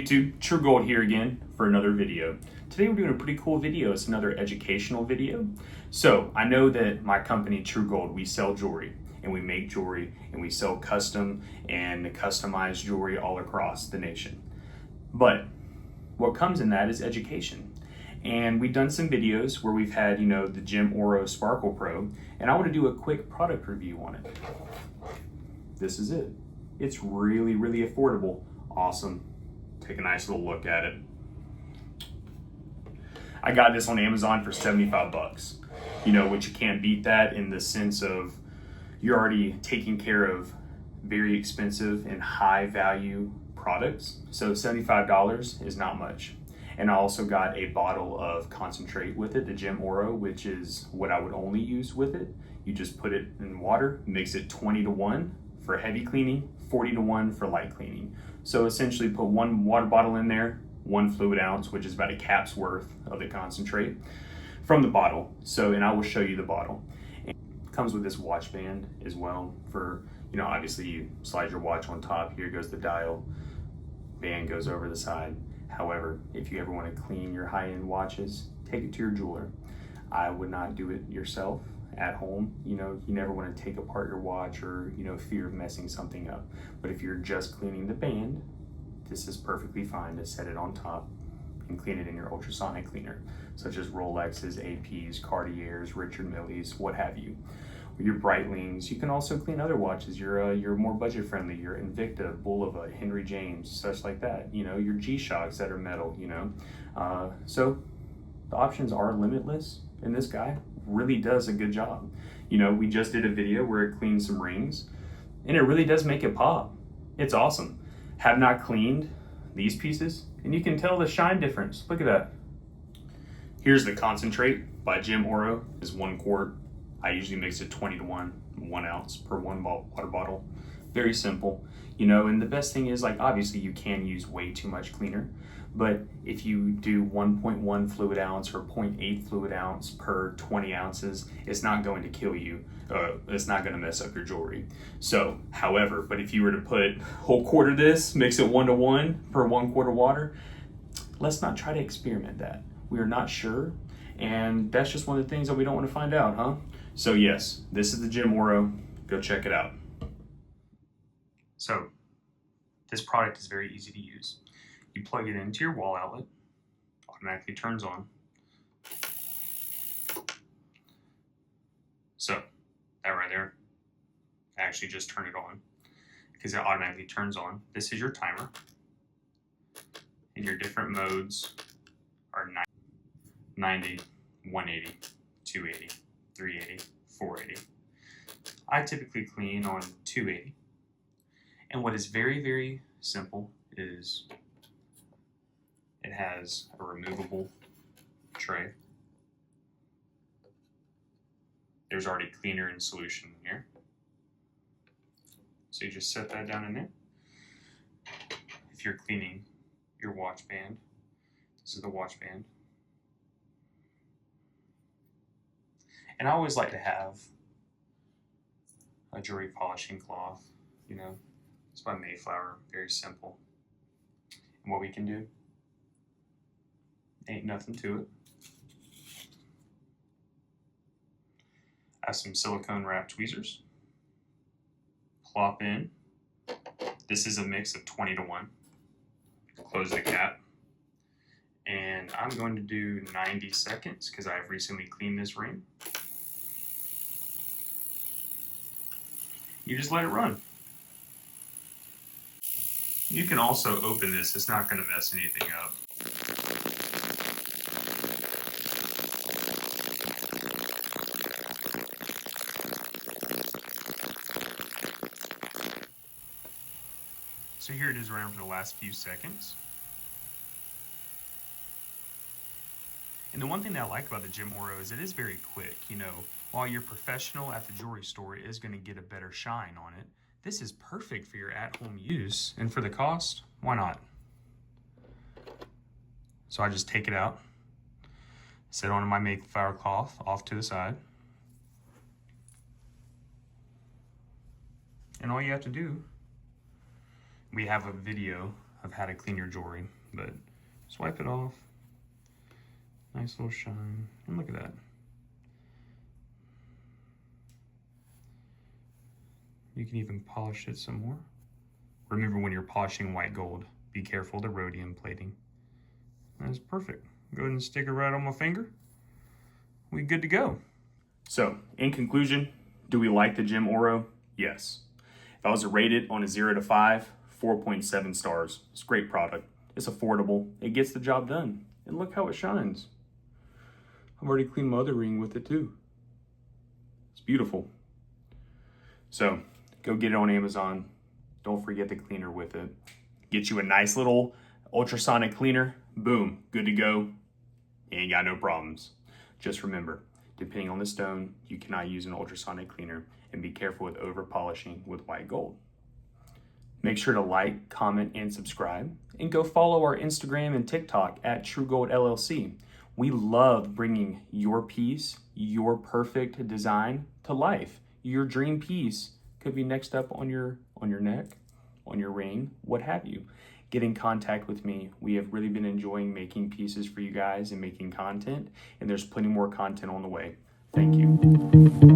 YouTube? TruGold here again for another video. Today we're doing a pretty cool video. It's another educational video. So I know that my company TruGold, we sell jewelry and we make jewelry and we sell custom and customized jewelry all across the nation. But what comes in that is education. And we've done some videos where we've had, the Gemoro Sparkle Pro, and I want to do a quick product review on it. This is it. It's really, really affordable. Awesome. Take a nice little look at it. I got this on Amazon for 75 bucks, which you can't beat that in the sense of you're already taking care of very expensive and high value products. So $75 is not much. And I also got a bottle of concentrate with it, the Gemoro, which is what I would only use with it. You just put it in water, mix it 20-to-1 for heavy cleaning, 40-to-1 for light cleaning. So essentially put one water bottle in there, 1 fluid ounce, which is about a cap's worth of the concentrate from the bottle. And I will show you the bottle. It comes with this watch band as well for, obviously you slide your watch on top, here goes the dial, band goes over the side. However, if you ever want to clean your high-end watches, take it to your jeweler. I would not do it yourself at home. You never want to take apart your watch or, fear of messing something up. But if you're just cleaning the band, this is perfectly fine to set it on top and clean it in your ultrasonic cleaner, such as Rolexes, APs, Cartiers, Richard Milles, what have you. Your Breitlings, you can also clean other watches. You're more budget friendly. Your Invicta, Bulova, Henry James, such like that. Your G-Shocks that are metal. So the options are limitless, and this guy really does a good job. We just did a video where it cleaned some rings, and it really does make it pop. It's awesome. Have not cleaned these pieces, and you can tell the shine difference. Look at that. Here's the concentrate by Gemoro, is 1 quart. I usually mix it 20-to-1, 1 ounce per 1 water bottle. Very simple, and the best thing is, obviously you can use way too much cleaner, but if you do 1.1 fluid ounce or 0.8 fluid ounce per 20 ounces, it's not going to kill you. It's not going to mess up your jewelry. So, however, but if you were to put whole quart of this, mix it 1-to-1 per 1 quart of water, let's not try to experiment that. We are not sure, and that's just one of the things that we don't want to find out, huh? So yes, this is the Gemoro. Go check it out. So this product is very easy to use. You plug it into your wall outlet, automatically turns on. So that right there, I actually just turn it on because it automatically turns on. This is your timer, and your different modes are 90, 180, 280, 380, 480. I typically clean on 280. And what is very, very simple is it has a removable tray. There's already cleaner in solution in here. So you just set that down in there. If you're cleaning your watch band, this is the watch band. And I always like to have a jewelry polishing cloth, It's by Mayflower, very simple. And what we can do, ain't nothing to it. I have some silicone wrapped tweezers. Plop in. This is a mix of 20-to-1. Close the cap. And I'm going to do 90 seconds because I've recently cleaned this ring. You just let it run. You can also open this, it's not going to mess anything up. So here it is running for the last few seconds. And the one thing that I like about the Gemoro is it is very quick. While your professional at the jewelry store is going to get a better shine on it, this is perfect for your at-home use. And for the cost, why not? So I just take it out, set it on my Mayflower cloth off to the side. And all you have to do, we have a video of how to clean your jewelry, but swipe it off. Nice little shine, and look at that. You can even polish it some more. Remember, when you're polishing white gold, be careful of the rhodium plating. That's perfect. Go ahead and stick it right on my finger. We good to go. So, in conclusion, do we like the Gemoro? Yes. If I was to rate it on a 0 to 5, 4.7 stars. It's a great product. It's affordable. It gets the job done. And look how it shines. I've already cleaned my other ring with it too. It's beautiful. So, go get it on Amazon. Don't forget the cleaner with it. Get you a nice little ultrasonic cleaner. Boom, good to go. You ain't got no problems. Just remember, depending on the stone, you cannot use an ultrasonic cleaner, and be careful with over polishing with white gold. Make sure to like, comment, and subscribe, and go follow our Instagram and TikTok at TruGold LLC. We love bringing your piece, your perfect design to life. Your dream piece could be next up on your neck, on your ring, what have you. Get in contact with me. We have really been enjoying making pieces for you guys and making content, and there's plenty more content on the way. Thank you.